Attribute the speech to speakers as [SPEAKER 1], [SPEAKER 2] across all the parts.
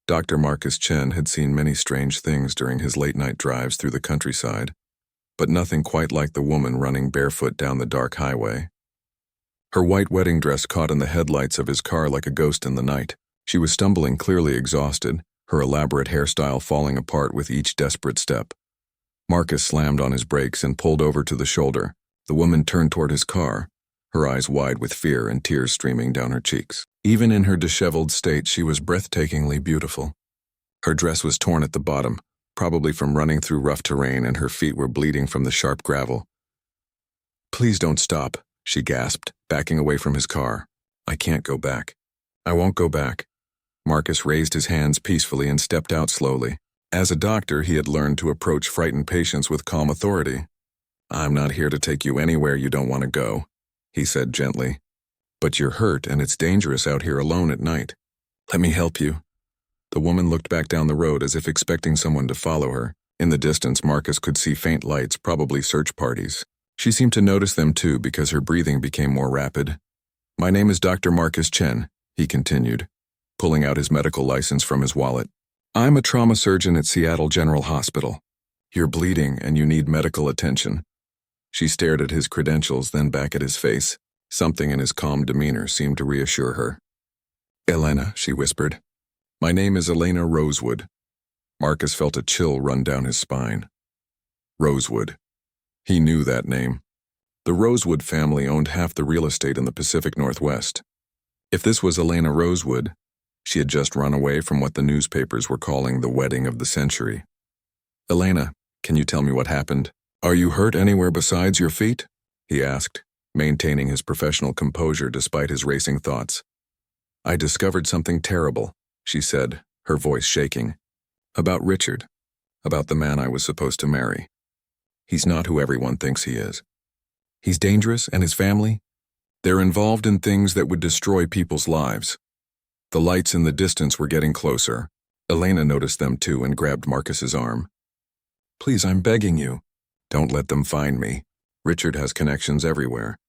[SPEAKER 1] Dr. Marcus Chen had seen many strange things during his late-night drives through the countryside, but nothing quite like the woman running barefoot down the dark highway. Her white wedding dress caught in the headlights of his car like a ghost in the night. She was stumbling, clearly exhausted, her elaborate hairstyle falling apart with each desperate step. Marcus slammed on his brakes and pulled over to the shoulder. The woman turned toward his car, her eyes wide with fear and tears streaming down her cheeks. Even in her disheveled state, she was breathtakingly beautiful. Her dress was torn at the bottom, probably from running through rough terrain, and her feet were bleeding from the sharp gravel. "Please don't stop," she gasped, backing away from his car. "I can't go back. I won't go back." Marcus raised his hands peacefully and stepped out slowly. As a doctor, he had learned to approach frightened patients with calm authority. "I'm not here to take you anywhere you don't want to go," he said gently. "But you're hurt and it's dangerous out here alone at night. Let me help you." The woman looked back down the road as if expecting someone to follow her. In the distance, Marcus could see faint lights, probably search parties. She seemed to notice them too because her breathing became more rapid. "My name is Dr. Marcus Chen," he continued, pulling out his medical license from his wallet. "I'm a trauma surgeon at Seattle General Hospital. You're bleeding and you need medical attention." She stared at his credentials, then back at his face. Something in his calm demeanor seemed to reassure her. "Elena," she whispered. "My name is Elena Rosewood." Marcus felt a chill run down his spine. Rosewood. He knew that name. The Rosewood family owned half the real estate in the Pacific Northwest. If this was Elena Rosewood, she had just run away from what the newspapers were calling the wedding of the century. "Elena, can you tell me what happened? Are you hurt anywhere besides your feet?" he asked, maintaining his professional composure despite his racing thoughts. "I discovered something terrible," she said, her voice shaking. "About Richard. About the man I was supposed to marry. He's not who everyone thinks he is. He's dangerous, and his family? They're involved in things that would destroy people's lives." The lights in the distance were getting closer. Elena noticed them too and grabbed Marcus's arm. "Please, I'm begging you. Don't let them find me. Richard has connections everywhere.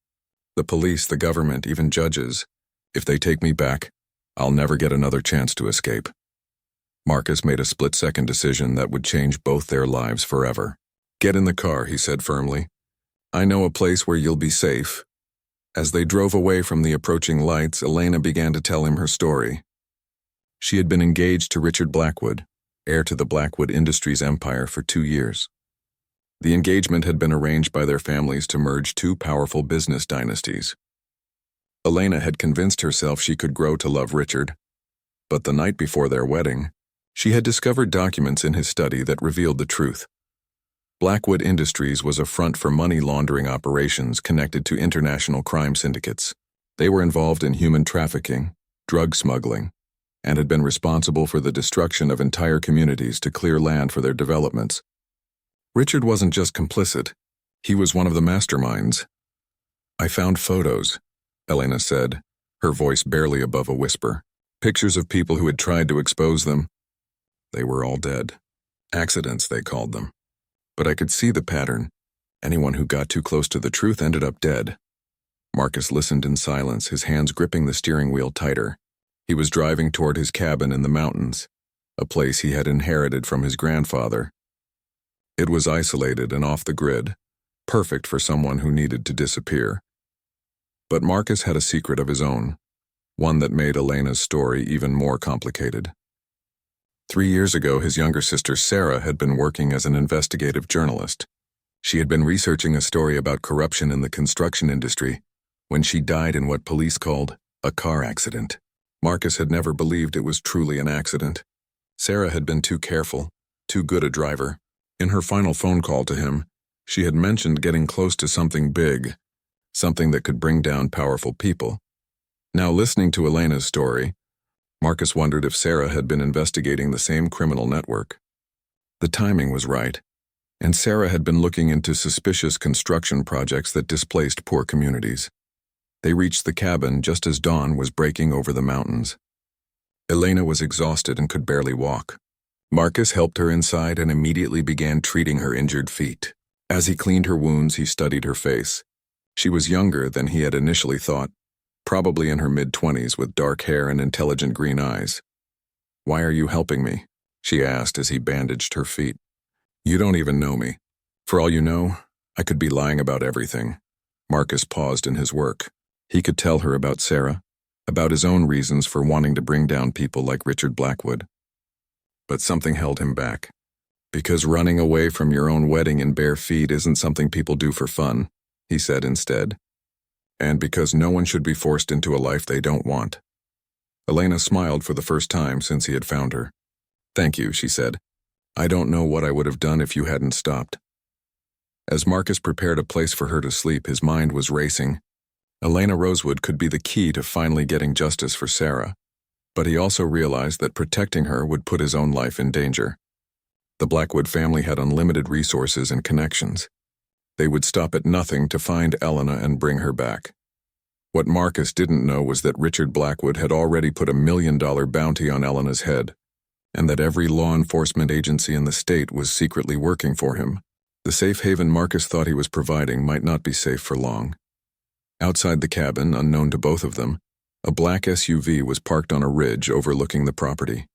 [SPEAKER 1] The police, the government, even judges. If they take me back, I'll never get another chance to escape." Marcus made a split-second decision that would change both their lives forever. "Get in the car," he said firmly. "I know a place where you'll be safe." As they drove away from the approaching lights, Elena began to tell him her story. She had been engaged to Richard Blackwood, heir to the Blackwood Industries empire, for 2 years. The engagement had been arranged by their families to merge two powerful business dynasties. Elena had convinced herself she could grow to love Richard, but the night before their wedding, she had discovered documents in his study that revealed the truth. Blackwood Industries was a front for money laundering operations connected to international crime syndicates. They were involved in human trafficking, drug smuggling, and had been responsible for the destruction of entire communities to clear land for their developments. Richard wasn't just complicit, he was one of the masterminds. "I found photos," Elena said, her voice barely above a whisper. "Pictures of people who had tried to expose them. They were all dead. Accidents, they called them. But I could see the pattern. Anyone who got too close to the truth ended up dead." Marcus listened in silence, his hands gripping the steering wheel tighter. He was driving toward his cabin in the mountains, a place he had inherited from his grandfather. It was isolated and off the grid, perfect for someone who needed to disappear. But Marcus had a secret of his own, one that made Elena's story even more complicated. 3 years ago, his younger sister Sarah had been working as an investigative journalist. She had been researching a story about corruption in the construction industry when she died in what police called a car accident. Marcus had never believed it was truly an accident. Sarah had been too careful, too good a driver. In her final phone call to him, she had mentioned getting close to something big, something that could bring down powerful people. Now, listening to Elena's story, Marcus wondered if Sarah had been investigating the same criminal network. The timing was right, and Sarah had been looking into suspicious construction projects that displaced poor communities. They reached the cabin just as dawn was breaking over the mountains. Elena was exhausted and could barely walk. Marcus helped her inside and immediately began treating her injured feet. As he cleaned her wounds, he studied her face. She was younger than he had initially thought, probably in her mid-20s with dark hair and intelligent green eyes. "Why are you helping me?" she asked as he bandaged her feet. "You don't even know me. For all you know, I could be lying about everything." Marcus paused in his work. He could tell her about Sarah, about his own reasons for wanting to bring down people like Richard Blackwood. But something held him back. "Because running away from your own wedding in bare feet isn't something people do for fun," he said instead. "And because no one should be forced into a life they don't want." Elena smiled for the first time since he had found her. "Thank you," she said. "I don't know what I would have done if you hadn't stopped." As Marcus prepared a place for her to sleep, his mind was racing. Elena Rosewood could be the key to finally getting justice for Sarah, but he also realized that protecting her would put his own life in danger. The Blackwood family had unlimited resources and connections. They would stop at nothing to find Elena and bring her back. What Marcus didn't know was that Richard Blackwood had already put $1 million bounty on Elena's head, and that every law enforcement agency in the state was secretly working for him. The safe haven Marcus thought he was providing might not be safe for long. Outside the cabin, unknown to both of them, a black SUV was parked on a ridge overlooking the property.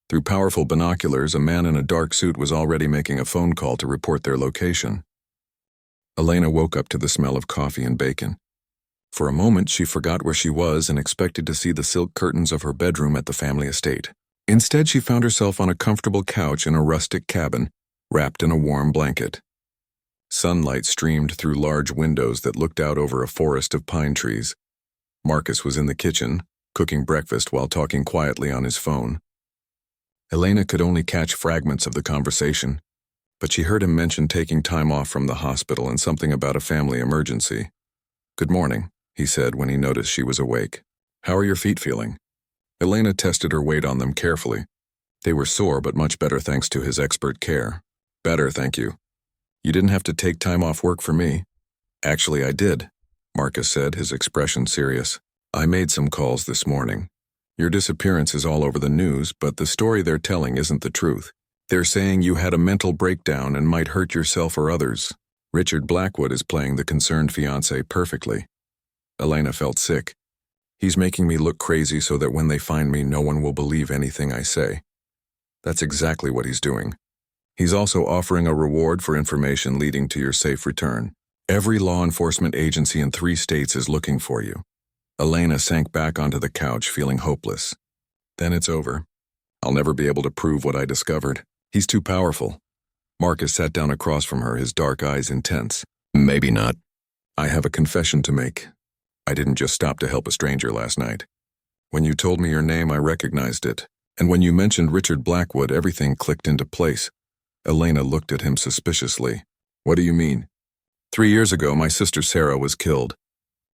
[SPEAKER 1] Through powerful binoculars, a man in a dark suit was already making a phone call to report their location. Elena woke up to the smell of coffee and bacon. For a moment, she forgot where she was and expected to see the silk curtains of her bedroom at the family estate. Instead, she found herself on a comfortable couch in a rustic cabin, wrapped in a warm blanket. Sunlight streamed through large windows that looked out over a forest of pine trees. Marcus was in the kitchen, cooking breakfast while talking quietly on his phone. Elena could only catch fragments of the conversation, but she heard him mention taking time off from the hospital and something about a family emergency. "Good morning," he said when he noticed she was awake. "How are your feet feeling?" Elena tested her weight on them carefully. They were sore, but much better thanks to his expert care. "Better, thank you. You didn't have to take time off work for me." "Actually, I did," Marcus said, his expression serious. "I made some calls this morning. Your disappearance is all over the news, but the story they're telling isn't the truth. They're saying you had a mental breakdown and might hurt yourself or others. Richard Blackwood is playing the concerned fiancé perfectly." Elena felt sick. "He's making me look crazy so that when they find me, no one will believe anything I say." "That's exactly what he's doing. He's also offering a reward for information leading to your safe return. Every law enforcement agency in 3 states is looking for you." Elena sank back onto the couch, feeling hopeless. "Then it's over. I'll never be able to prove what I discovered. He's too powerful." Marcus sat down across from her, his dark eyes intense. "Maybe not. I have a confession to make. I didn't just stop to help a stranger last night. When you told me your name, I recognized it. And when you mentioned Richard Blackwood, everything clicked into place." Elena looked at him suspiciously. "What do you mean?" 3 years ago, my sister Sarah was killed.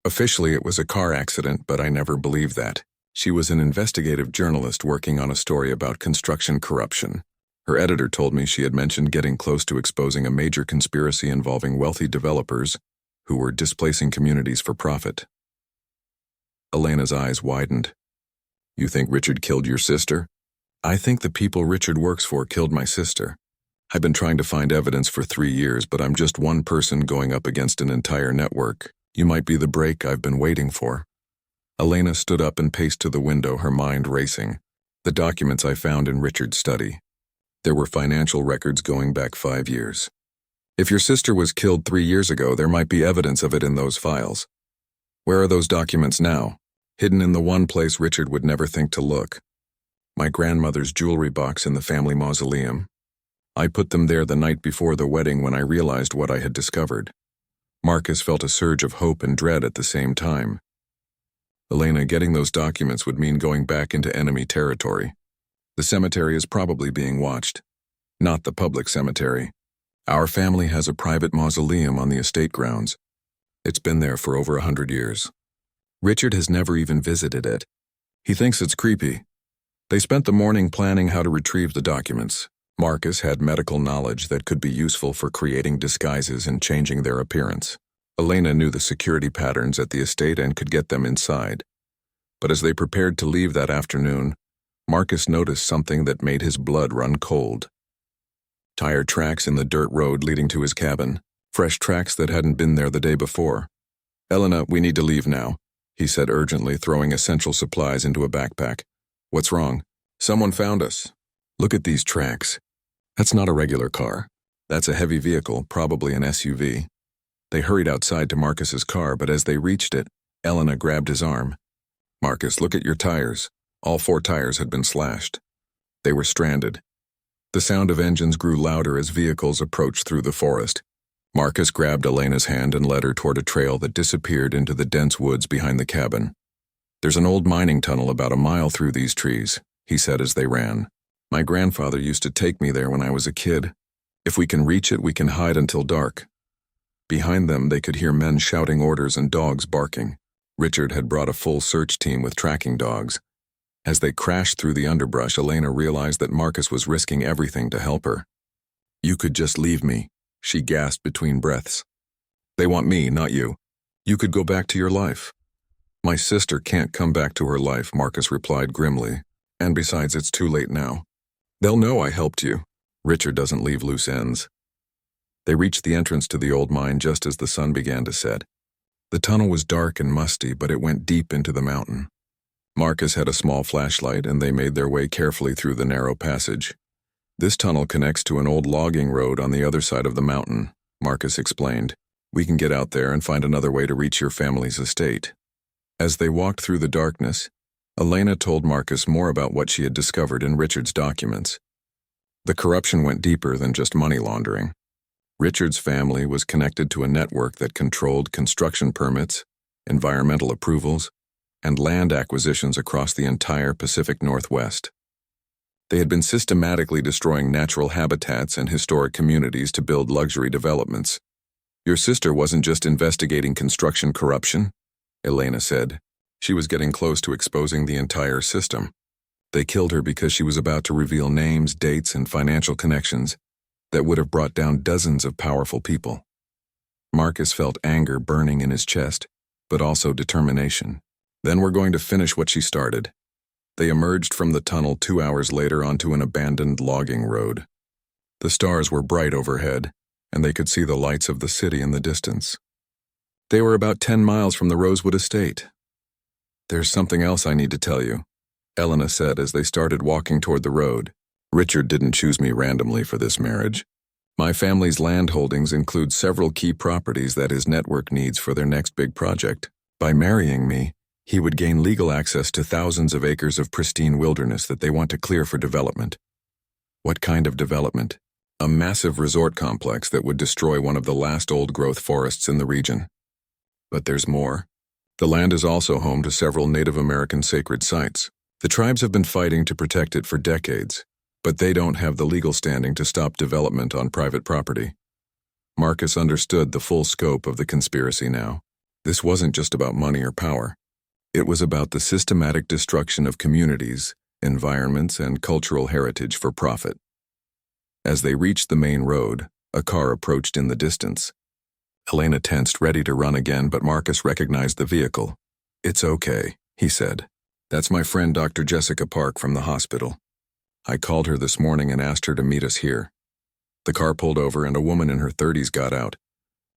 [SPEAKER 1] Officially, it was a car accident, but I never believed that. She was an investigative journalist working on a story about construction corruption. Her editor told me she had mentioned getting close to exposing a major conspiracy involving wealthy developers who were displacing communities for profit. Elena's eyes widened. "You think Richard killed your sister?" "I think the people Richard works for killed my sister. I've been trying to find evidence for 3 years, but I'm just one person going up against an entire network. You might be the break I've been waiting for." Elena stood up and paced to the window, her mind racing. "The documents I found in Richard's study. There were financial records going back 5 years. If your sister was killed 3 years ago, there might be evidence of it in those files. Where are those documents now? Hidden in the one place Richard would never think to look. My grandmother's jewelry box in the family mausoleum. I put them there the night before the wedding when I realized what I had discovered." Marcus felt a surge of hope and dread at the same time. Elena, getting those documents would mean going back into enemy territory. The cemetery is probably being watched. Not the public cemetery. Our family has a private mausoleum on the estate grounds. It's been there for over 100 years. Richard has never even visited it. He thinks it's creepy. They spent the morning planning how to retrieve the documents. Marcus had medical knowledge that could be useful for creating disguises and changing their appearance. Elena knew the security patterns at the estate and could get them inside. But as they prepared to leave that afternoon, Marcus noticed something that made his blood run cold. Tire tracks in the dirt road leading to his cabin, fresh tracks that hadn't been there the day before. "Elena, we need to leave now," he said urgently, throwing essential supplies into a backpack. "What's wrong?" Someone found us. Look at these tracks. That's not a regular car. That's a heavy vehicle, probably an SUV. They hurried outside to Marcus's car, but as they reached it, Elena grabbed his arm. Marcus, look at your tires. All 4 tires had been slashed. They were stranded. The sound of engines grew louder as vehicles approached through the forest. Marcus grabbed Elena's hand and led her toward a trail that disappeared into the dense woods behind the cabin. There's an old mining tunnel about a mile through these trees, he said as they ran. My grandfather used to take me there when I was a kid. If we can reach it, we can hide until dark. Behind them, they could hear men shouting orders and dogs barking. Richard had brought a full search team with tracking dogs. As they crashed through the underbrush, Elena realized that Marcus was risking everything to help her. You could just leave me, she gasped between breaths. They want me, not you. You could go back to your life. My sister can't come back to her life, Marcus replied grimly. And besides, it's too late now. They'll know I helped you. Richard doesn't leave loose ends. They reached the entrance to the old mine just as the sun began to set. The tunnel was dark and musty, but it went deep into the mountain. Marcus had a small flashlight, and they made their way carefully through the narrow passage. This tunnel connects to an old logging road on the other side of the mountain, Marcus explained. We can get out there and find another way to reach your family's estate. As they walked through the darkness, Elena told Marcus more about what she had discovered in Richard's documents. The corruption went deeper than just money laundering. Richard's family was connected to a network that controlled construction permits, environmental approvals, and land acquisitions across the entire Pacific Northwest. They had been systematically destroying natural habitats and historic communities to build luxury developments. Your sister wasn't just investigating construction corruption, Elena said. She was getting close to exposing the entire system. They killed her because she was about to reveal names, dates, and financial connections that would have brought down dozens of powerful people. Marcus felt anger burning in his chest, but also determination. Then we're going to finish what she started. They emerged from the tunnel 2 hours later onto an abandoned logging road. The stars were bright overhead, and they could see the lights of the city in the distance. They were about 10 miles from the Rosewood estate. There's something else I need to tell you, Elena said as they started walking toward the road. Richard didn't choose me randomly for this marriage. My family's land holdings include several key properties that his network needs for their next big project. By marrying me, he would gain legal access to thousands of acres of pristine wilderness that they want to clear for development. What kind of development? A massive resort complex that would destroy one of the last old-growth forests in the region. But there's more. The land is also home to several Native American sacred sites. The tribes have been fighting to protect it for decades, but they don't have the legal standing to stop development on private property. Marcus understood the full scope of the conspiracy now. This wasn't just about money or power. It was about the systematic destruction of communities, environments, and cultural heritage for profit. As they reached the main road, a car approached in the distance. Elena tensed, ready to run again, but Marcus recognized the vehicle. It's okay, he said. That's my friend Dr. Jessica Park from the hospital. I called her this morning and asked her to meet us here. The car pulled over and a woman in her 30s got out.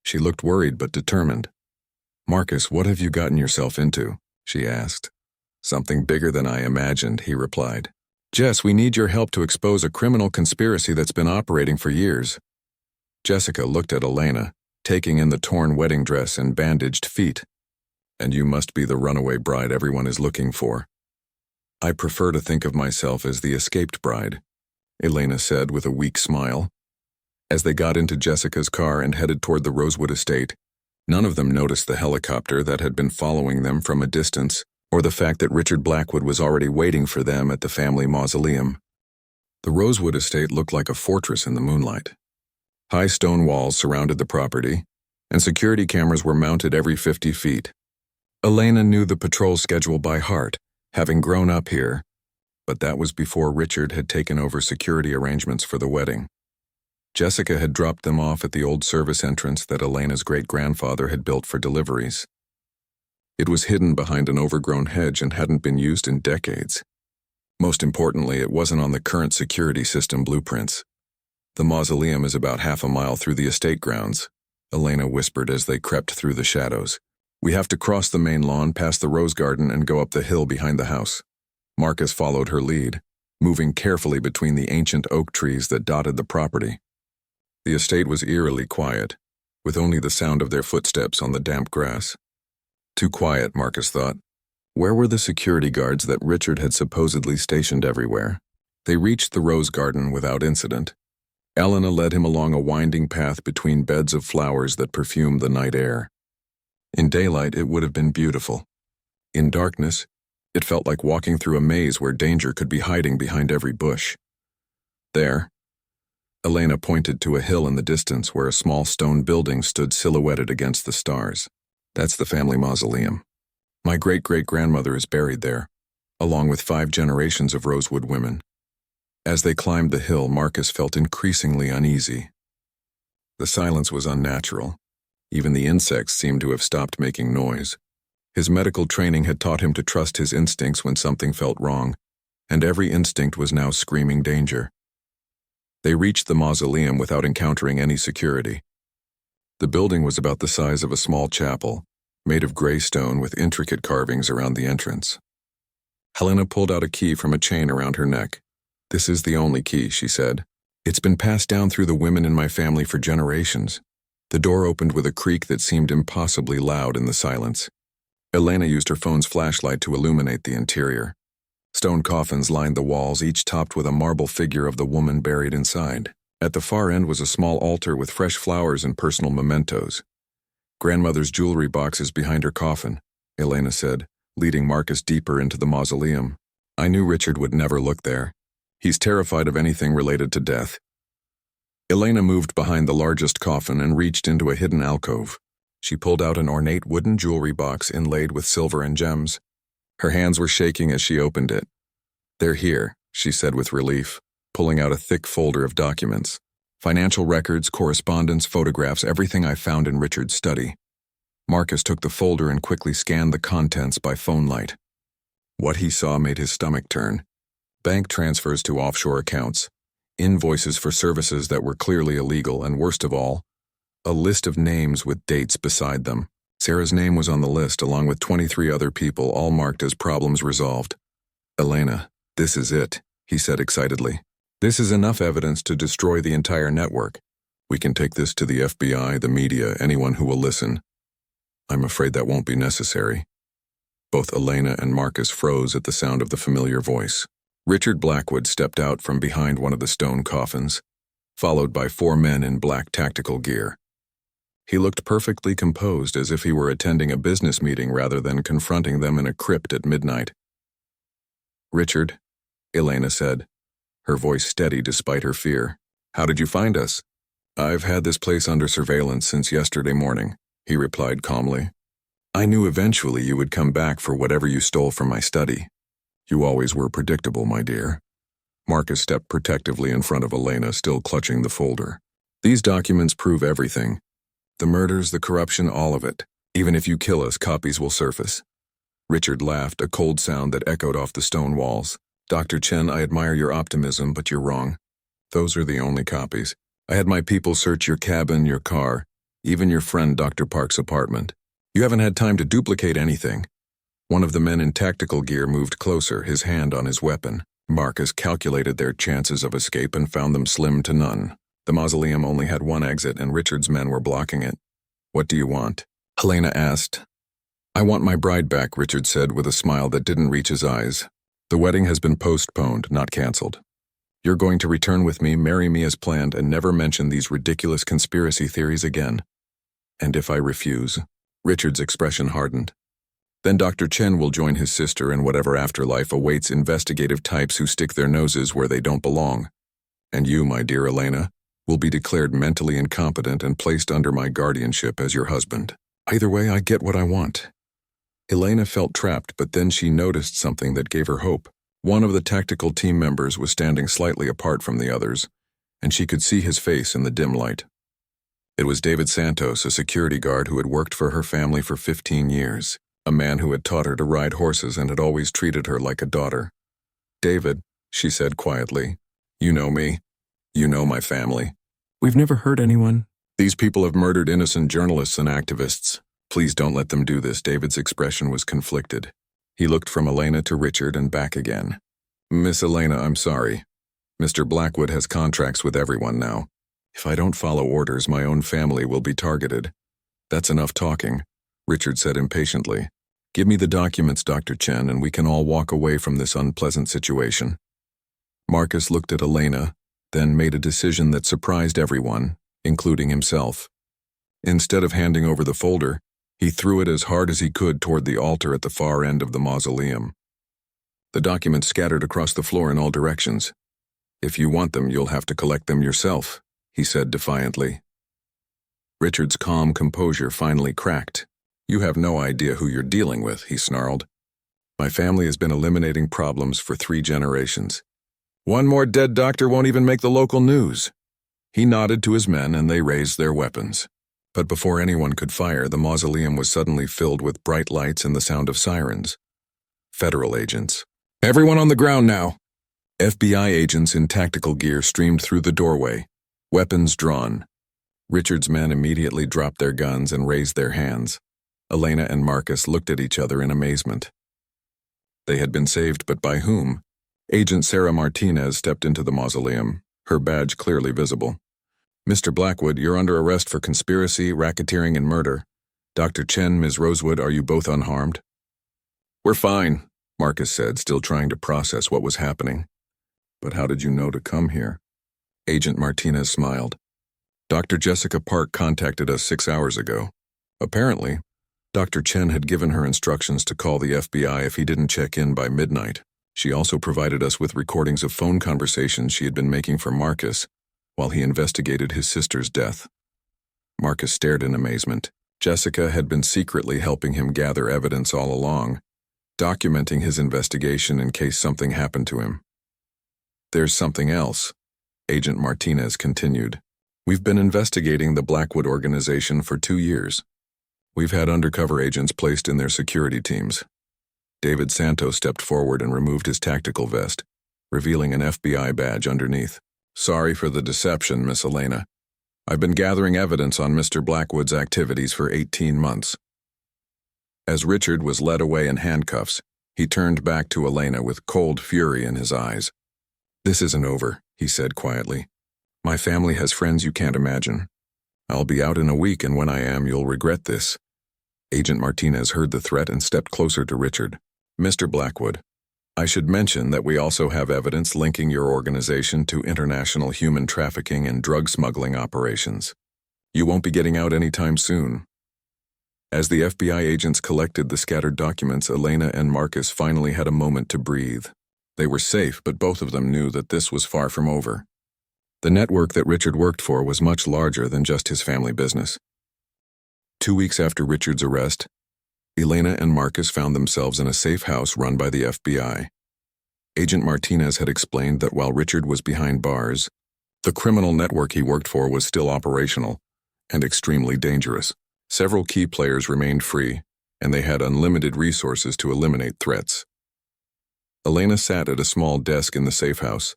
[SPEAKER 1] She looked worried but determined. Marcus, what have you gotten yourself into? She asked. Something bigger than I imagined, he replied. Jess, we need your help to expose a criminal conspiracy that's been operating for years. Jessica looked at Elena, taking in the torn wedding dress and bandaged feet. And you must be the runaway bride everyone is looking for. I prefer to think of myself as the escaped bride, Elena said with a weak smile. As they got into Jessica's car and headed toward the Rosewood estate, none of them noticed the helicopter that had been following them from a distance, or the fact that Richard Blackwood was already waiting for them at the family mausoleum. The Rosewood estate looked like a fortress in the moonlight. High stone walls surrounded the property, and security cameras were mounted every 50 feet. Elena knew the patrol schedule by heart, having grown up here, but that was before Richard had taken over security arrangements for the wedding. Jessica had dropped them off at the old service entrance that Elena's great-grandfather had built for deliveries. It was hidden behind an overgrown hedge and hadn't been used in decades. Most importantly, it wasn't on the current security system blueprints. The mausoleum is about half a mile through the estate grounds, Elena whispered as they crept through the shadows. We have to cross the main lawn, past the rose garden, and go up the hill behind the house. Marcus followed her lead. moving carefully between the ancient oak trees that dotted the property. The estate was eerily quiet, with only the sound of their footsteps on the damp grass. Too quiet, Marcus thought. Where were the security guards that Richard had supposedly stationed everywhere? They reached the rose garden without incident. Elena led him along a winding path between beds of flowers that perfumed the night air. In daylight, it would have been beautiful. In darkness, it felt like walking through a maze where danger could be hiding behind every bush. There, Elena pointed to a hill in the distance where a small stone building stood silhouetted against the stars. That's the family mausoleum. My great-great-grandmother is buried there, along with 5 generations of Rosewood women. As they climbed the hill, Marcus felt increasingly uneasy. The silence was unnatural. Even the insects seemed to have stopped making noise. His medical training had taught him to trust his instincts when something felt wrong, and every instinct was now screaming danger. They reached the mausoleum without encountering any security. The building was about the size of a small chapel, made of gray stone with intricate carvings around the entrance. Helena pulled out a key from a chain around her neck. "This is the only key," she said. "It's been passed down through the women in my family for generations." The door opened with a creak that seemed impossibly loud in the silence. Elena used her phone's flashlight to illuminate the interior. Stone coffins lined the walls, each topped with a marble figure of the woman buried inside. At the far end was a small altar with fresh flowers and personal mementos. "Grandmother's jewelry box is behind her coffin," Elena said, leading Marcus deeper into the mausoleum. "I knew Richard would never look there. He's terrified of anything related to death." Elena moved behind the largest coffin and reached into a hidden alcove. She pulled out an ornate wooden jewelry box inlaid with silver and gems. Her hands were shaking as she opened it. "They're here," she said with relief, pulling out a thick folder of documents. "Financial records, correspondence, photographs, everything I found in Richard's study." Marcus took the folder and quickly scanned the contents by phone light. What he saw made his stomach turn. Bank transfers to offshore accounts, invoices for services that were clearly illegal, and worst of all, a list of names with dates beside them. Sarah's name was on the list, along with 23 other people, all marked as problems resolved. "Elena, this is it," he said excitedly. "This is enough evidence to destroy the entire network. We can take this to the FBI, the media, anyone who will listen." "I'm afraid that won't be necessary." Both Elena and Marcus froze at the sound of the familiar voice. Richard Blackwood stepped out from behind one of the stone coffins, followed by 4 men in black tactical gear. He looked perfectly composed, as if he were attending a business meeting rather than confronting them in a crypt at midnight. "Richard," Elena said, her voice steady despite her fear. "How did you find us?" "I've had this place under surveillance since yesterday morning," he replied calmly. "I knew eventually you would come back for whatever you stole from my study. You always were predictable, my dear." Marcus stepped protectively in front of Elena, still clutching the folder. "These documents prove everything. The murders, the corruption, all of it. Even if you kill us, copies will surface." Richard laughed, a cold sound that echoed off the stone walls. "Dr. Chen, I admire your optimism, but you're wrong. Those are the only copies. I had my people search your cabin, your car, even your friend Dr. Park's apartment. You haven't had time to duplicate anything." One of the men in tactical gear moved closer, his hand on his weapon. Marcus calculated their chances of escape and found them slim to none. The mausoleum only had one exit, and Richard's men were blocking it. "What do you want?" Helena asked. "I want my bride back," Richard said with a smile that didn't reach his eyes. "The wedding has been postponed, not canceled. You're going to return with me, marry me as planned, and never mention these ridiculous conspiracy theories again." "And if I refuse?" Richard's expression hardened. "Then Dr. Chen will join his sister, and whatever afterlife awaits investigative types who stick their noses where they don't belong. And you, my dear Elena, will be declared mentally incompetent and placed under my guardianship as your husband. Either way, I get what I want." Elena felt trapped, but then she noticed something that gave her hope. One of the tactical team members was standing slightly apart from the others, and she could see his face in the dim light. It was David Santos, a security guard who had worked for her family for 15 years, a man who had taught her to ride horses and had always treated her like a daughter. "David," she said quietly, "you know me. You know my family. We've never hurt anyone. These people have murdered innocent journalists and activists. Please don't let them do this." David's expression was conflicted. He looked from Elena to Richard and back again. Miss Elena, I'm sorry. Mr. Blackwood has contracts with everyone now. If I don't follow orders, my own family will be targeted. That's enough talking, Richard said impatiently. Give me the documents, Dr. Chen, and we can all walk away from this unpleasant situation. Marcus looked at Elena, then made a decision that surprised everyone, including himself. Instead of handing over the folder, he threw it as hard as he could toward the altar at the far end of the mausoleum. The documents scattered across the floor in all directions. If you want them, you'll have to collect them yourself, he said defiantly. Richard's calm composure finally cracked. You have no idea who you're dealing with, he snarled. My family has been eliminating problems for 3 generations. One more dead doctor won't even make the local news. He nodded to his men and they raised their weapons. But before anyone could fire, the mausoleum was suddenly filled with bright lights and the sound of sirens. Federal agents. Everyone on the ground now. FBI agents in tactical gear streamed through the doorway, weapons drawn. Richard's men immediately dropped their guns and raised their hands. Elena and Marcus looked at each other in amazement. They had been saved, but by whom? Agent Sarah Martinez stepped into the mausoleum, her badge clearly visible. Mr. Blackwood, you're under arrest for conspiracy, racketeering, and murder. Dr. Chen, Ms. Rosewood, are you both unharmed? We're fine, Marcus said, still trying to process what was happening. But how did you know to come here? Agent Martinez smiled. Dr. Jessica Park contacted us 6 hours ago. Apparently, Dr. Chen had given her instructions to call the FBI if he didn't check in by midnight. She also provided us with recordings of phone conversations she had been making for Marcus while he investigated his sister's death. Marcus stared in amazement. Jessica had been secretly helping him gather evidence all along, documenting his investigation in case something happened to him. There's something else, Agent Martinez continued. We've been investigating the Blackwood organization for 2 years. We've had undercover agents placed in their security teams. David Santos stepped forward and removed his tactical vest, revealing an FBI badge underneath. Sorry for the deception, Miss Elena. I've been gathering evidence on Mr. Blackwood's activities for 18 months. As Richard was led away in handcuffs, he turned back to Elena with cold fury in his eyes. This isn't over, he said quietly. My family has friends you can't imagine. I'll be out in a week, and when I am, you'll regret this. Agent Martinez heard the threat and stepped closer to Richard. Mr. Blackwood, I should mention that we also have evidence linking your organization to international human trafficking and drug smuggling operations. You won't be getting out anytime soon. As the FBI agents collected the scattered documents, Elena and Marcus finally had a moment to breathe. They were safe, but both of them knew that this was far from over. The network that Richard worked for was much larger than just his family business. 2 weeks after Richard's arrest, Elena and Marcus found themselves in a safe house run by the FBI. Agent Martinez had explained that while Richard was behind bars, the criminal network he worked for was still operational and extremely dangerous. Several key players remained free, and they had unlimited resources to eliminate threats. Elena sat at a small desk in the safe house,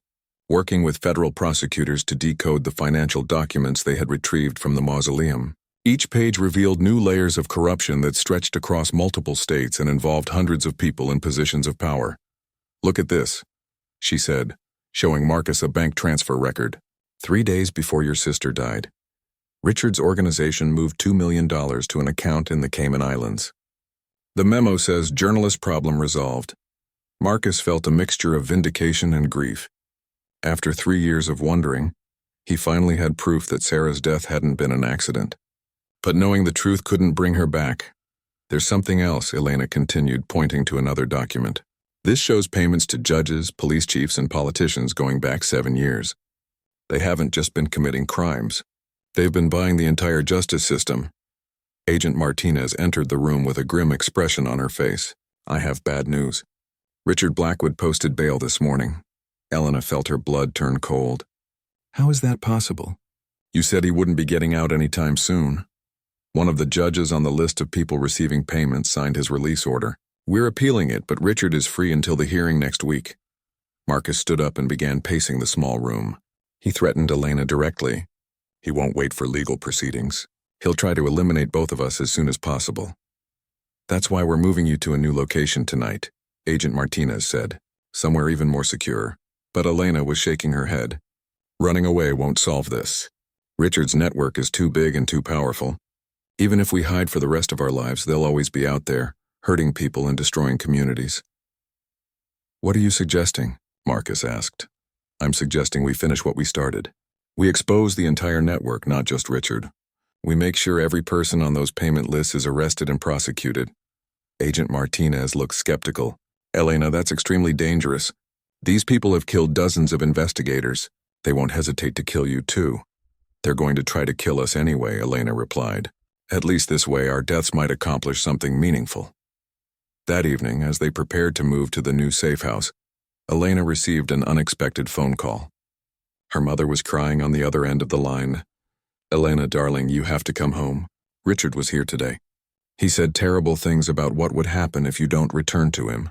[SPEAKER 1] working with federal prosecutors to decode the financial documents they had retrieved from the mausoleum. Each page revealed new layers of corruption that stretched across multiple states and involved hundreds of people in positions of power. Look at this, she said, showing Marcus a bank transfer record. 3 days before your sister died, Richard's organization moved $2 million to an account in the Cayman Islands. The memo says, journalist problem resolved. Marcus felt a mixture of vindication and grief. After 3 years of wondering, he finally had proof that Sarah's death hadn't been an accident. But knowing the truth couldn't bring her back. There's something else, Elena continued, pointing to another document. This shows payments to judges, police chiefs, and politicians going back 7 years. They haven't just been committing crimes. They've been buying the entire justice system. Agent Martinez entered the room with a grim expression on her face. I have bad news. Richard Blackwood posted bail this morning. Elena felt her blood turn cold. How is that possible? You said he wouldn't be getting out anytime soon. One of the judges on the list of people receiving payments signed his release order. We're appealing it, but Richard is free until the hearing next week. Marcus stood up and began pacing the small room. He threatened Elena directly. He won't wait for legal proceedings. He'll try to eliminate both of us as soon as possible. That's why we're moving you to a new location tonight, Agent Martinez said. somewhere even more secure. But Elena was shaking her head. Running away won't solve this. Richard's network is too big and too powerful. Even if we hide for the rest of our lives, they'll always be out there, hurting people and destroying communities. What are you suggesting? Marcus asked. I'm suggesting we finish what we started. We expose the entire network, not just Richard. We make sure every person on those payment lists is arrested and prosecuted. Agent Martinez looked skeptical. Elena, that's extremely dangerous. These people have killed dozens of investigators. They won't hesitate to kill you too. They're going to try to kill us anyway, Elena replied. At least this way our deaths might accomplish something meaningful. That evening, as they prepared to move to the new safe house, Elena received an unexpected phone call. Her mother was crying on the other end of the line. Elena, darling, you have to come home. Richard was here today. He said terrible things about what would happen if you don't return to him.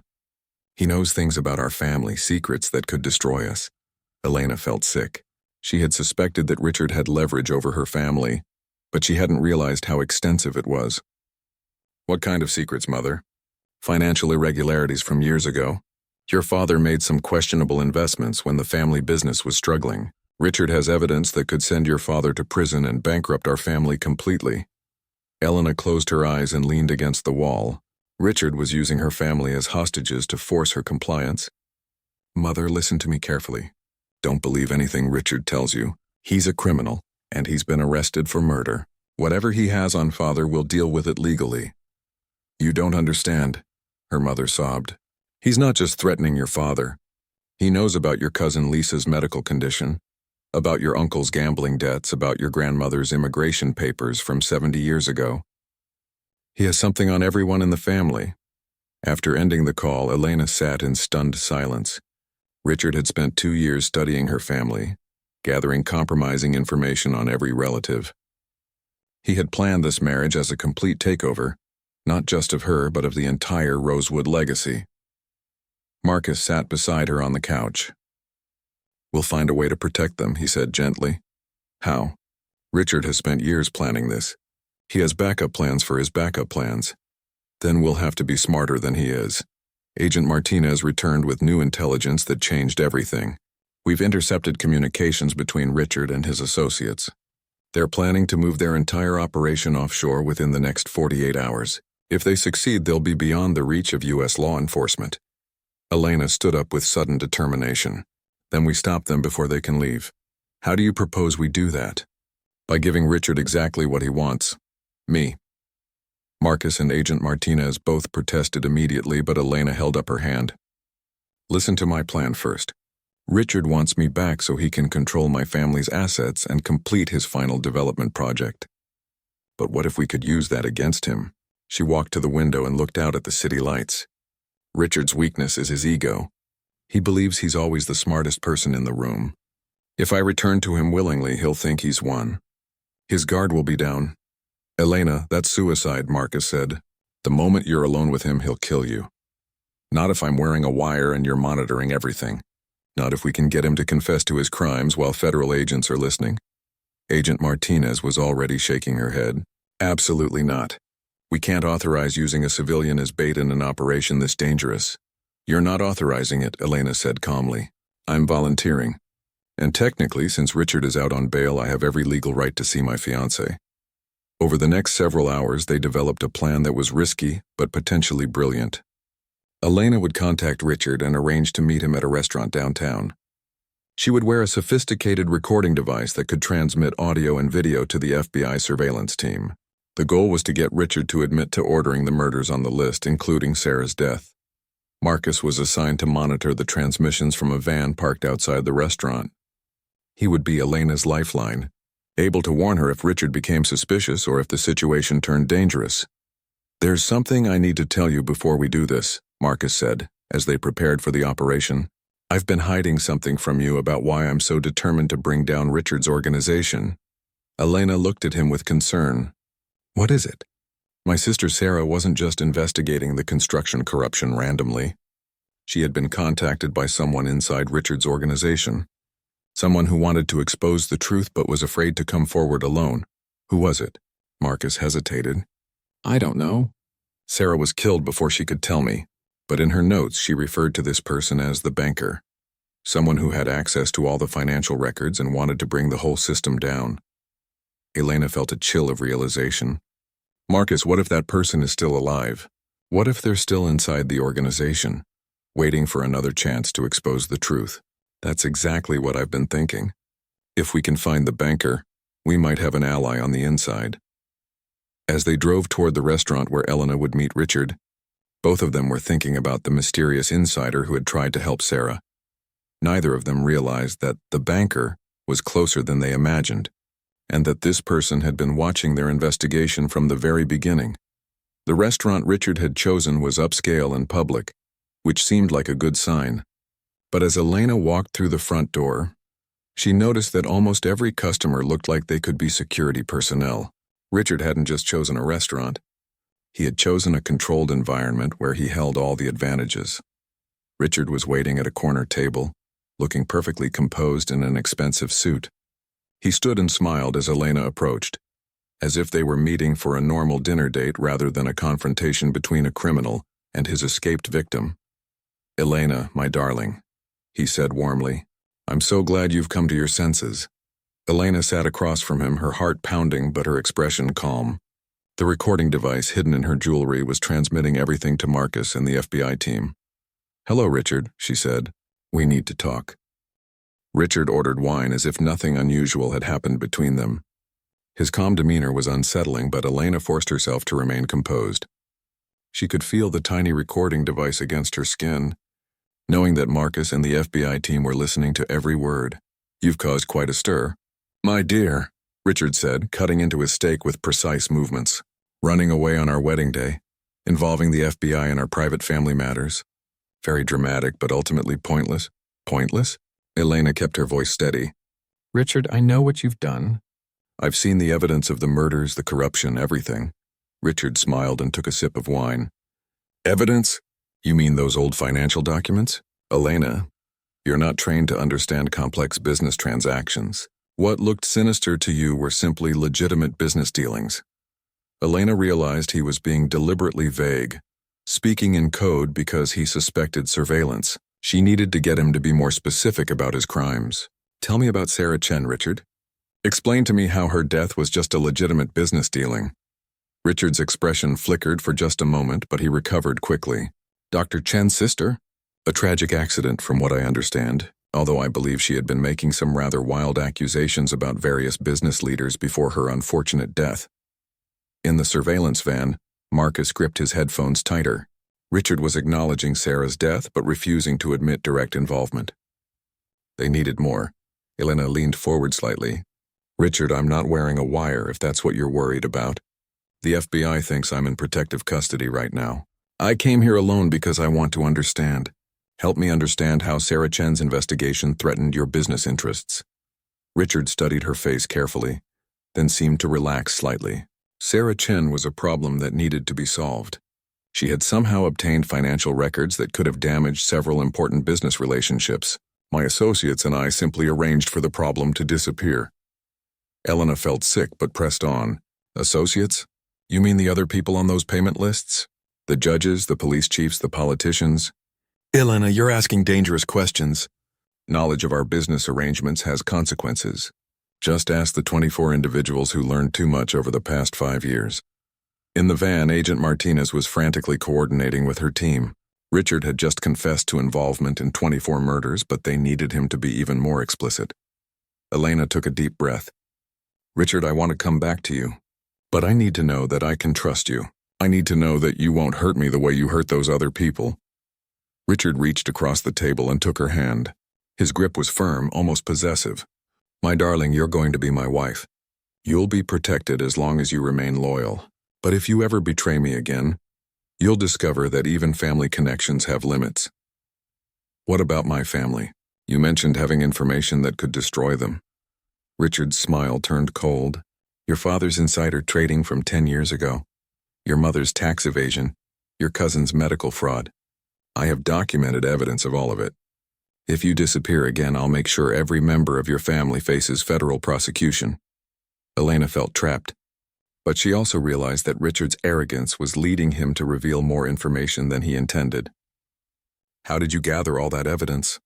[SPEAKER 1] He knows things about our family, secrets that could destroy us. Elena felt sick. She had suspected that Richard had leverage over her family, but she hadn't realized how extensive it was. What kind of secrets, Mother? Financial irregularities from years ago. Your father made some questionable investments when the family business was struggling. Richard has evidence that could send your father to prison and bankrupt our family completely. Elena closed her eyes and leaned against the wall. Richard was using her family as hostages to force her compliance. Mother, listen to me carefully. Don't believe anything Richard tells you. He's a criminal, and he's been arrested for murder. Whatever he has on Father, we'll deal with it legally. You don't understand, her mother sobbed. He's not just threatening your father. He knows about your cousin Lisa's medical condition, about your uncle's gambling debts, about your grandmother's immigration papers from 70 years ago. He has something on everyone in the family. After ending the call, Elena sat in stunned silence. Richard had spent 2 years studying her family, gathering compromising information on every relative. He had planned this marriage as a complete takeover, not just of her, but of the entire Rosewood legacy. Marcus sat beside her on the couch. We'll find a way to protect them, he said gently. How? Richard has spent years planning this. He has backup plans for his backup plans. Then we'll have to be smarter than he is. Agent Martinez returned with new intelligence that changed everything. We've intercepted communications between Richard and his associates. They're planning to move their entire operation offshore within the next 48 hours. If they succeed, they'll be beyond the reach of U.S. law enforcement. Elena stood up with sudden determination. Then we stop them before they can leave. How do you propose we do that? By giving Richard exactly what he wants. Me. Marcus and Agent Martinez both protested immediately, but Elena held up her hand. Listen to my plan first. Richard wants me back so he can control my family's assets and complete his final development project. But what if we could use that against him? She walked to the window and looked out at the city lights. Richard's weakness is his ego. He believes he's always the smartest person in the room. If I return to him willingly, he'll think he's won. His guard will be down. Elena, that's suicide, Marcus said. The moment you're alone with him, he'll kill you. Not if I'm wearing a wire and you're monitoring everything. Not if we can get him to confess to his crimes while federal agents are listening. Agent Martinez was already shaking her head. Absolutely not. We can't authorize using a civilian as bait in an operation this dangerous. You're not authorizing it, Elena said calmly. I'm volunteering. And technically, since Richard is out on bail, I have every legal right to see my fiancée. Over the next several hours, they developed a plan that was risky, but potentially brilliant. Elena would contact Richard and arrange to meet him at a restaurant downtown. She would wear a sophisticated recording device that could transmit audio and video to the FBI surveillance team. The goal was to get Richard to admit to ordering the murders on the list, including Sarah's death. Marcus was assigned to monitor the transmissions from a van parked outside the restaurant. He would be Elena's lifeline, able to warn her if Richard became suspicious or if the situation turned dangerous. There's something I need to tell you before we do this, Marcus said, as they prepared for the operation. I've been hiding something from you about why I'm so determined to bring down Richard's organization. Elena looked at him with concern. What is it? My sister Sarah wasn't just investigating the construction corruption randomly. She had been contacted by someone inside Richard's organization. Someone who wanted to expose the truth but was afraid to come forward alone. Who was it? Marcus hesitated. I don't know. Sarah was killed before she could tell me. But in her notes, she referred to this person as the banker, someone who had access to all the financial records and wanted to bring the whole system down. Elena felt a chill of realization. Marcus, what if that person is still alive? What if they're still inside the organization, waiting for another chance to expose the truth? That's exactly what I've been thinking. If we can find the banker, we might have an ally on the inside. As they drove toward the restaurant where Elena would meet Richard, both of them were thinking about the mysterious insider who had tried to help Sarah. Neither of them realized that the banker was closer than they imagined, and that this person had been watching their investigation from the very beginning. The restaurant Richard had chosen was upscale and public, which seemed like a good sign. But as Elena walked through the front door, she noticed that almost every customer looked like they could be security personnel. Richard hadn't just chosen a restaurant. He had chosen a controlled environment where he held all the advantages. Richard was waiting at a corner table, looking perfectly composed in an expensive suit. He stood and smiled as Elena approached, as if they were meeting for a normal dinner date rather than a confrontation between a criminal and his escaped victim. "Elena, my darling," he said warmly, "I'm so glad you've come to your senses." Elena sat across from him, her heart pounding but her expression calm. The recording device hidden in her jewelry was transmitting everything to Marcus and the FBI team. "Hello, Richard," she said. "We need to talk." Richard ordered wine as if nothing unusual had happened between them. His calm demeanor was unsettling, but Elena forced herself to remain composed. She could feel the tiny recording device against her skin, knowing that Marcus and the FBI team were listening to every word. "You've caused quite a stir." "My dear," Richard said, cutting into his steak with precise movements. "Running away on our wedding day, involving the FBI in our private family matters. Very dramatic, but ultimately pointless." "Pointless?" Elena kept her voice steady. "Richard, I know what you've done. I've seen the evidence of the murders, the corruption, everything." Richard smiled and took a sip of wine. "Evidence? You mean those old financial documents?" "Elena, you're not trained to understand complex business transactions. What looked sinister to you were simply legitimate business dealings." Elena realized he was being deliberately vague, speaking in code because he suspected surveillance. She needed to get him to be more specific about his crimes. "Tell me about Sarah Chen, Richard. Explain to me how her death was just a legitimate business dealing." Richard's expression flickered for just a moment, but he recovered quickly. "Dr. Chen's sister? A tragic accident, from what I understand, although I believe she had been making some rather wild accusations about various business leaders before her unfortunate death." In the surveillance van, Marcus gripped his headphones tighter. Richard was acknowledging Sarah's death but refusing to admit direct involvement. They needed more. Elena leaned forward slightly. "Richard, I'm not wearing a wire if that's what you're worried about. The FBI thinks I'm in protective custody right now. I came here alone because I want to understand. Help me understand how Sarah Chen's investigation threatened your business interests." Richard studied her face carefully, then seemed to relax slightly. Sarah Chen was a problem that needed to be solved. She had somehow obtained financial records that could have damaged several important business relationships. My associates and I simply arranged for the problem to disappear. Elena felt sick but pressed on. "Associates? You mean the other people on those payment lists? The judges, the police chiefs, the politicians?" "Elena, you're asking dangerous questions. Knowledge of our business arrangements has consequences. Just ask the 24 individuals who learned too much over the past 5 years." In the van, Agent Martinez was frantically coordinating with her team. Richard had just confessed to involvement in 24 murders, but they needed him to be even more explicit. Elena took a deep breath. "Richard, I want to come back to you. But I need to know that I can trust you. I need to know that you won't hurt me the way you hurt those other people." Richard reached across the table and took her hand. His grip was firm, almost possessive. "My darling, you're going to be my wife. You'll be protected as long as you remain loyal. But if you ever betray me again, you'll discover that even family connections have limits." "What about my family? You mentioned having information that could destroy them." Richard's smile turned cold. "Your father's insider trading from 10 years ago. Your mother's tax evasion. Your cousin's medical fraud. I have documented evidence of all of it. If you disappear again, I'll make sure every member of your family faces federal prosecution." Elena felt trapped. But she also realized that Richard's arrogance was leading him to reveal more information than he intended. How did you gather all that evidence?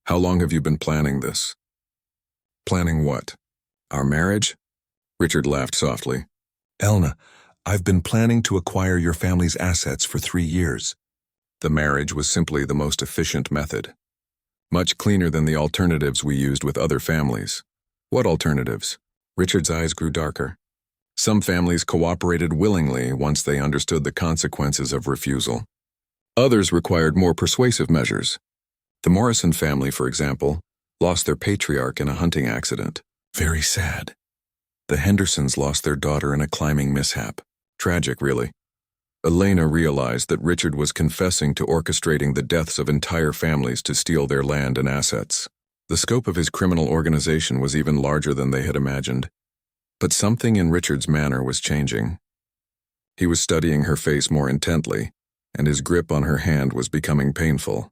[SPEAKER 1] How long have you been planning this? Planning what? Our marriage? Richard laughed softly. Elna, I've been planning to acquire your family's assets for 3 years. The marriage was simply the most efficient method. Much cleaner than the alternatives we used with other families. What alternatives? Richard's eyes grew darker. Some families cooperated willingly once they understood the consequences of refusal. Others required more persuasive measures. The Morrison family, for example, lost their patriarch in a hunting accident. Very sad. The Hendersons lost their daughter in a climbing mishap. Tragic, really. Elena realized that Richard was confessing to orchestrating the deaths of entire families to steal their land and assets. The scope of his criminal organization was even larger than they had imagined. But something in Richard's manner was changing. He was studying her face more intently, and his grip on her hand was becoming painful.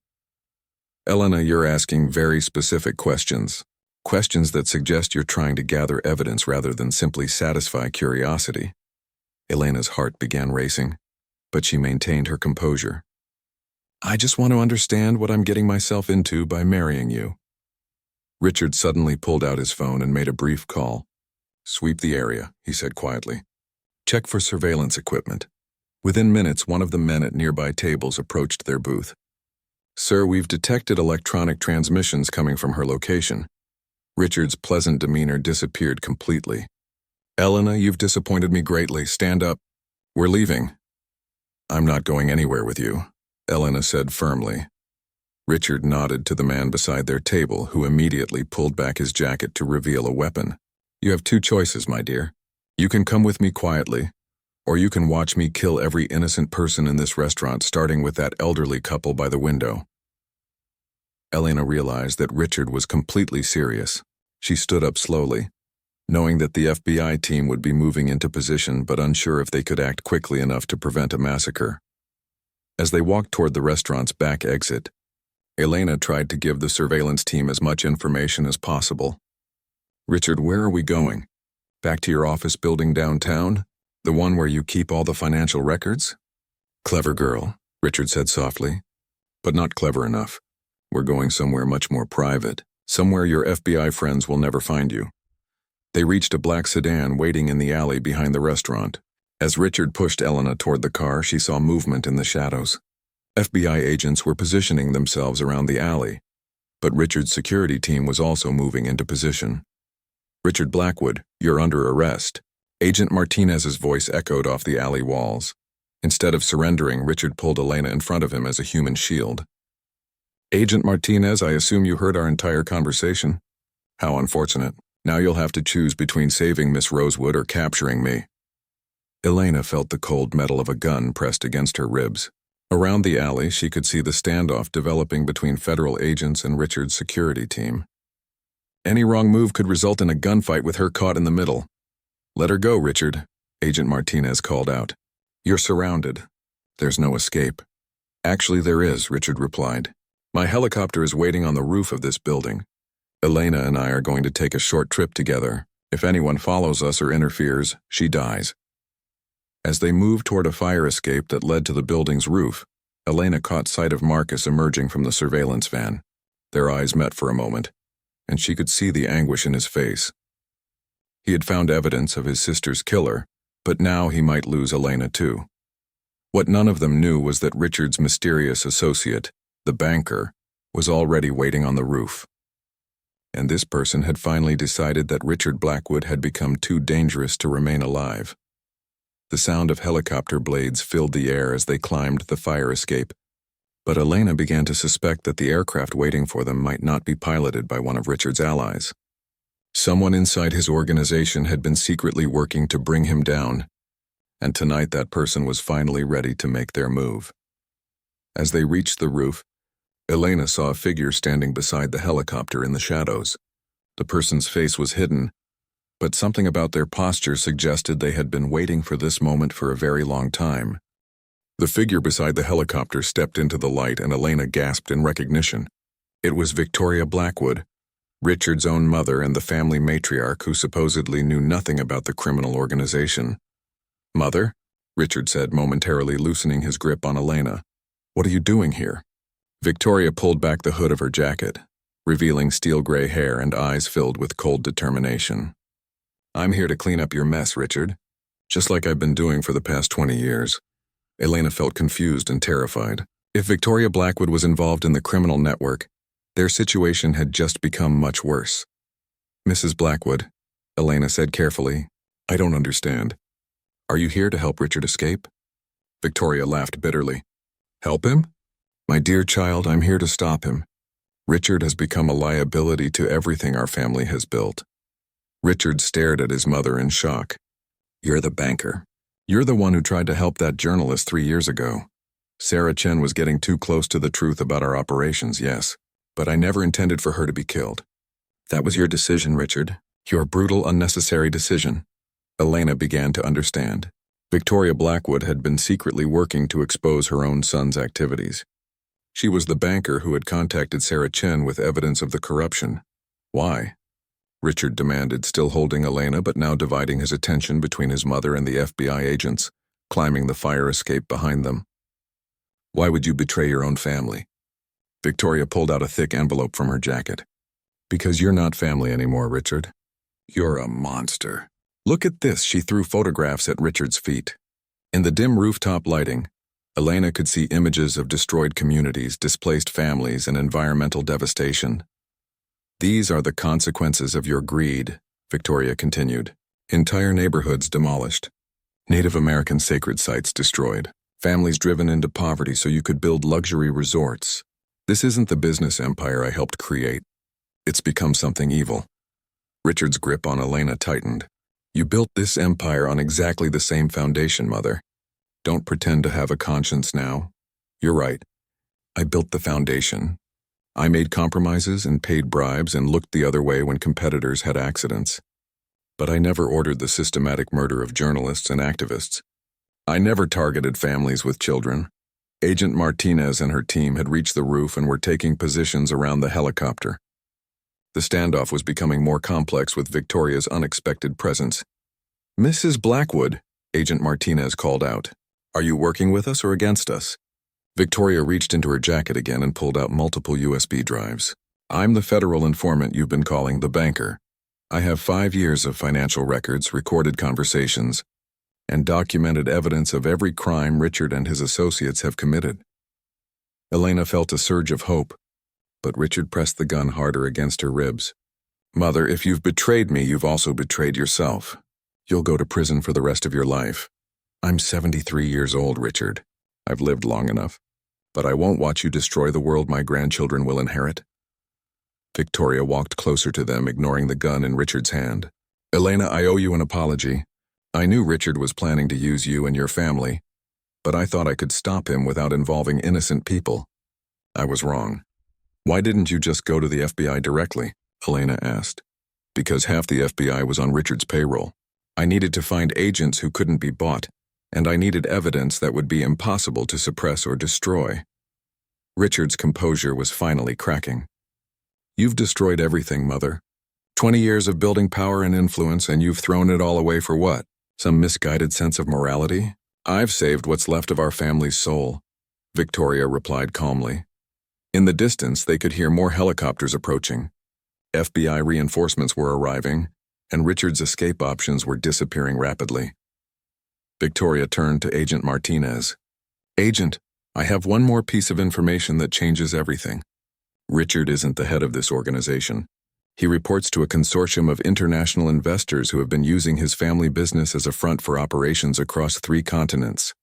[SPEAKER 1] Elena, you're asking very specific questions. Questions that suggest you're trying to gather evidence rather than simply satisfy curiosity. Elena's heart began racing, but she maintained her composure. I just want to understand what I'm getting myself into by marrying you. Richard suddenly pulled out his phone and made a brief call. Sweep the area, he said quietly. Check for surveillance equipment. Within minutes, one of the men at nearby tables approached their booth. Sir, we've detected electronic transmissions coming from her location. Richard's pleasant demeanor disappeared completely. Elena, you've disappointed me greatly. Stand up. We're leaving. I'm not going anywhere with you, Elena said firmly. Richard nodded to the man beside their table, who immediately pulled back his jacket to reveal a weapon. You have 2 choices, my dear. You can come with me quietly, or you can watch me kill every innocent person in this restaurant, starting with that elderly couple by the window. Elena realized that Richard was completely serious. She stood up slowly, knowing that the FBI team would be moving into position but unsure if they could act quickly enough to prevent a massacre. As they walked toward the restaurant's back exit, Elena tried to give the surveillance team as much information as possible. Richard, where are we going? Back to your office building downtown? The one where you keep all the financial records? Clever girl, Richard said softly, but not clever enough. We're going somewhere much more private, somewhere your FBI friends will never find you. They reached a black sedan waiting in the alley behind the restaurant. As Richard pushed Elena toward the car, she saw movement in the shadows. FBI agents were positioning themselves around the alley, but Richard's security team was also moving into position. Richard Blackwood, you're under arrest. Agent Martinez's voice echoed off the alley walls. Instead of surrendering, Richard pulled Elena in front of him as a human shield. Agent Martinez, I assume you heard our entire conversation. How unfortunate. Now you'll have to choose between saving Miss Rosewood or capturing me. Elena felt the cold metal of a gun pressed against her ribs. Around the alley, she could see the standoff developing between federal agents and Richard's security team. Any wrong move could result in a gunfight with her caught in the middle. Let her go, Richard, Agent Martinez called out. You're surrounded. There's no escape. Actually, there is, Richard replied. My helicopter is waiting on the roof of this building. Elena and I are going to take a short trip together. If anyone follows us or interferes, she dies. As they moved toward a fire escape that led to the building's roof, Elena caught sight of Marcus emerging from the surveillance van. Their eyes met for a moment, and she could see the anguish in his face. He had found evidence of his sister's killer, but now he might lose Elena too. What none of them knew was that Richard's mysterious associate, the banker, was already waiting on the roof. And this person had finally decided that Richard Blackwood had become too dangerous to remain alive. The sound of helicopter blades filled the air as they climbed the fire escape, but Elena began to suspect that the aircraft waiting for them might not be piloted by one of Richard's allies. Someone inside his organization had been secretly working to bring him down, and tonight that person was finally ready to make their move. As they reached the roof, Elena saw a figure standing beside the helicopter in the shadows. The person's face was hidden, but something about their posture suggested they had been waiting for this moment for a very long time. The figure beside the helicopter stepped into the light and Elena gasped in recognition. It was Victoria Blackwood, Richard's own mother and the family matriarch who supposedly knew nothing about the criminal organization. Mother? Richard said, momentarily loosening his grip on Elena. What are you doing here? Victoria pulled back the hood of her jacket, revealing steel-gray hair and eyes filled with cold determination. I'm here to clean up your mess, Richard. Just like I've been doing for the past 20 years. Elena felt confused and terrified. If Victoria Blackwood was involved in the criminal network, their situation had just become much worse. Mrs. Blackwood, Elena said carefully, I don't understand. Are you here to help Richard escape? Victoria laughed bitterly. Help him? My dear child, I'm here to stop him. Richard has become a liability to everything our family has built. Richard stared at his mother in shock. You're the banker. You're the one who tried to help that journalist 3 years ago. Sarah Chen was getting too close to the truth about our operations, yes, but I never intended for her to be killed. That was your decision, Richard. Your brutal, unnecessary decision. Elena began to understand. Victoria Blackwood had been secretly working to expose her own son's activities. She was the banker who had contacted Sarah Chen with evidence of the corruption. Why? Richard demanded, still holding Elena but now dividing his attention between his mother and the FBI agents, climbing the fire escape behind them. Why would you betray your own family? Victoria pulled out a thick envelope from her jacket. Because you're not family anymore, Richard. You're a monster. Look at this, she threw photographs at Richard's feet. In the dim rooftop lighting, Elena could see images of destroyed communities, displaced families, and environmental devastation. These are the consequences of your greed, Victoria continued. Entire neighborhoods demolished. Native American sacred sites destroyed. Families driven into poverty so you could build luxury resorts. This isn't the business empire I helped create. It's become something evil. Richard's grip on Elena tightened. You built this empire on exactly the same foundation, Mother. Don't pretend to have a conscience now. You're right. I built the foundation. I made compromises and paid bribes and looked the other way when competitors had accidents. But I never ordered the systematic murder of journalists and activists. I never targeted families with children. Agent Martinez and her team had reached the roof and were taking positions around the helicopter. The standoff was becoming more complex with Victoria's unexpected presence. Mrs. Blackwood, Agent Martinez called out. Are you working with us or against us? Victoria reached into her jacket again and pulled out multiple USB drives. I'm the federal informant you've been calling the banker. I have 5 years of financial records, recorded conversations, and documented evidence of every crime Richard and his associates have committed. Elena felt a surge of hope, but Richard pressed the gun harder against her ribs. Mother, if you've betrayed me, you've also betrayed yourself. You'll go to prison for the rest of your life. I'm 73 years old, Richard. I've lived long enough. But I won't watch you destroy the world my grandchildren will inherit. Victoria walked closer to them, ignoring the gun in Richard's hand. Elena, I owe you an apology. I knew Richard was planning to use you and your family, but I thought I could stop him without involving innocent people. I was wrong. Why didn't you just go to the FBI directly? Elena asked. Because half the FBI was on Richard's payroll. I needed to find agents who couldn't be bought, and I needed evidence that would be impossible to suppress or destroy. Richard's composure was finally cracking. You've destroyed everything, Mother. 20 years of building power and influence, and you've thrown it all away for what? Some misguided sense of morality? I've saved what's left of our family's soul, Victoria replied calmly. In the distance, they could hear more helicopters approaching. FBI reinforcements were arriving, and Richard's escape options were disappearing rapidly. Victoria turned to Agent Martinez. Agent, I have one more piece of information that changes everything. Richard isn't the head of this organization. He reports to a consortium of international investors who have been using his family business as a front for operations across 3 continents.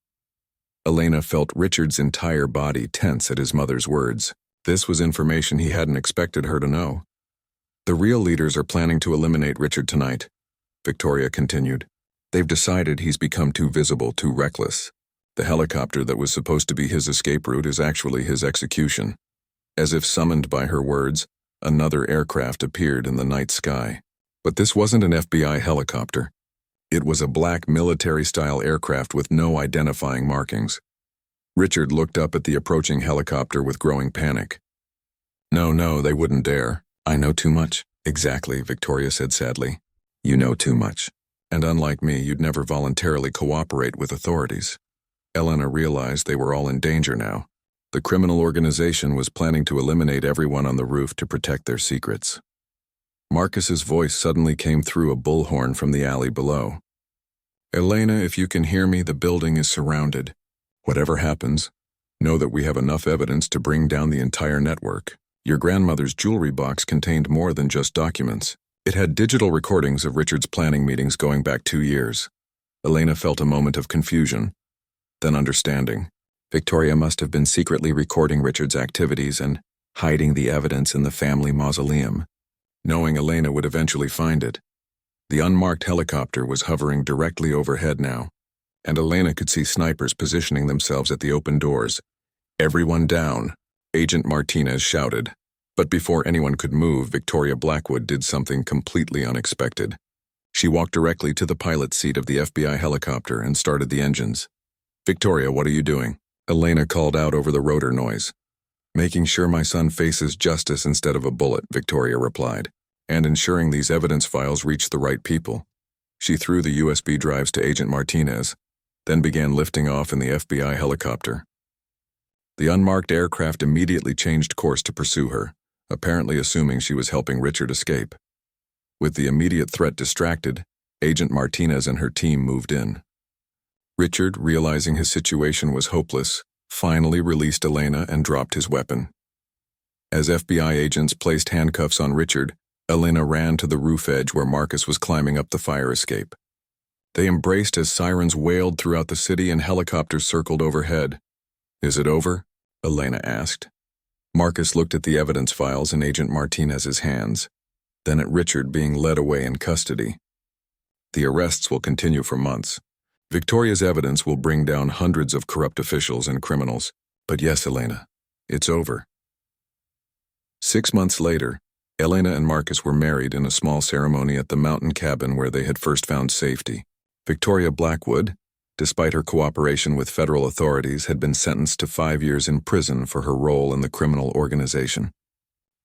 [SPEAKER 1] Elena felt Richard's entire body tense at his mother's words. This was information he hadn't expected her to know. The real leaders are planning to eliminate Richard tonight, Victoria continued. They've decided he's become too visible, too reckless. The helicopter that was supposed to be his escape route is actually his execution. As if summoned by her words, another aircraft appeared in the night sky. But this wasn't an FBI helicopter. It was a black military-style aircraft with no identifying markings. Richard looked up at the approaching helicopter with growing panic. No, they wouldn't dare. I know too much. Exactly, Victoria said sadly. You know too much. And unlike me, you'd never voluntarily cooperate with authorities. Elena realized they were all in danger now. The criminal organization was planning to eliminate everyone on the roof to protect their secrets. Marcus's voice suddenly came through a bullhorn from the alley below. "Elena, if you can hear me, the building is surrounded. Whatever happens, know that we have enough evidence to bring down the entire network." Your grandmother's jewelry box contained more than just documents. It had digital recordings of Richard's planning meetings going back 2 years. Elena felt a moment of confusion, then understanding. Victoria must have been secretly recording Richard's activities and hiding the evidence in the family mausoleum, knowing Elena would eventually find it. The unmarked helicopter was hovering directly overhead now, and Elena could see snipers positioning themselves at the open doors. "Everyone down," Agent Martinez shouted. But before anyone could move, Victoria Blackwood did something completely unexpected. She walked directly to the pilot's seat of the FBI helicopter and started the engines. "Victoria, what are you doing?" Elena called out over the rotor noise. "Making sure my son faces justice instead of a bullet," Victoria replied, "and ensuring these evidence files reach the right people." She threw the USB drives to Agent Martinez, then began lifting off in the FBI helicopter. The unmarked aircraft immediately changed course to pursue her, apparently assuming she was helping Richard escape. With the immediate threat distracted, Agent Martinez and her team moved in. Richard, realizing his situation was hopeless, finally released Elena and dropped his weapon. As FBI agents placed handcuffs on Richard, Elena ran to the roof edge where Marcus was climbing up the fire escape. They embraced as sirens wailed throughout the city and helicopters circled overhead. "Is it over?" Elena asked. Marcus looked at the evidence files in Agent Martinez's hands, then at Richard being led away in custody. "The arrests will continue for months. Victoria's evidence will bring down hundreds of corrupt officials and criminals. But yes, Elena, it's over." 6 months later, Elena and Marcus were married in a small ceremony at the mountain cabin where they had first found safety. Victoria Blackwood, despite her cooperation with federal authorities, had been sentenced to 5 years in prison for her role in the criminal organization.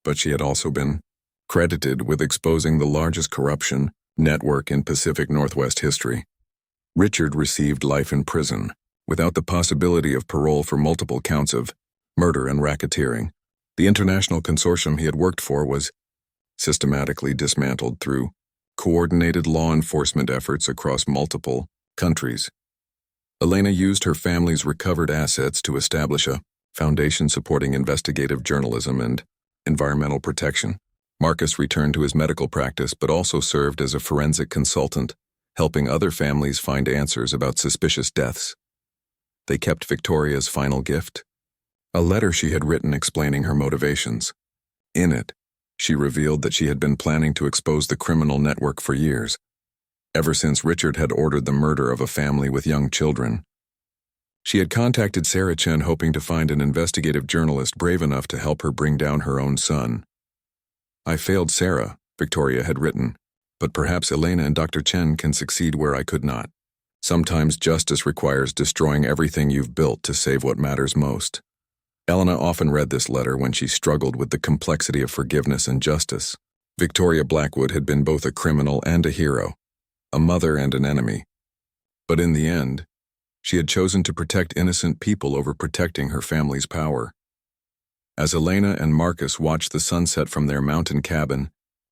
[SPEAKER 1] But she had also been credited with exposing the largest corruption network in Pacific Northwest history. Richard received life in prison, without the possibility of parole for multiple counts of murder and racketeering. The international consortium he had worked for was systematically dismantled through coordinated law enforcement efforts across multiple countries. Elena used her family's recovered assets to establish a foundation supporting investigative journalism and environmental protection. Marcus returned to his medical practice but also served as a forensic consultant, helping other families find answers about suspicious deaths. They kept Victoria's final gift, a letter she had written explaining her motivations. In it, she revealed that she had been planning to expose the criminal network for years, ever since Richard had ordered the murder of a family with young children. She had contacted Sarah Chen hoping to find an investigative journalist brave enough to help her bring down her own son. "I failed Sarah," Victoria had written, "but perhaps Elena and Dr. Chen can succeed where I could not. Sometimes justice requires destroying everything you've built to save what matters most." Elena often read this letter when she struggled with the complexity of forgiveness and justice. Victoria Blackwood had been both a criminal and a hero, a mother and an enemy. But in the end, she had chosen to protect innocent people over protecting her family's power. As Elena and Marcus watched the sunset from their mountain cabin,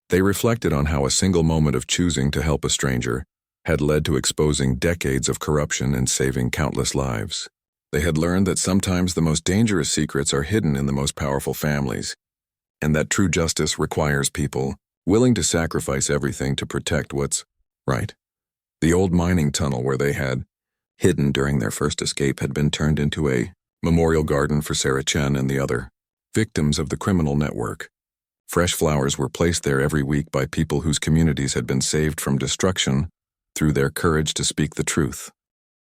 [SPEAKER 1] they reflected on how a single moment of choosing to help a stranger had led to exposing decades of corruption and saving countless lives. They had learned that sometimes the most dangerous secrets are hidden in the most powerful families, and that true justice requires people willing to sacrifice everything to protect what's right. The old mining tunnel where they had hidden during their first escape had been turned into a memorial garden for Sarah Chen and the other victims of the criminal network. Fresh flowers were placed there every week by people whose communities had been saved from destruction through their courage to speak the truth.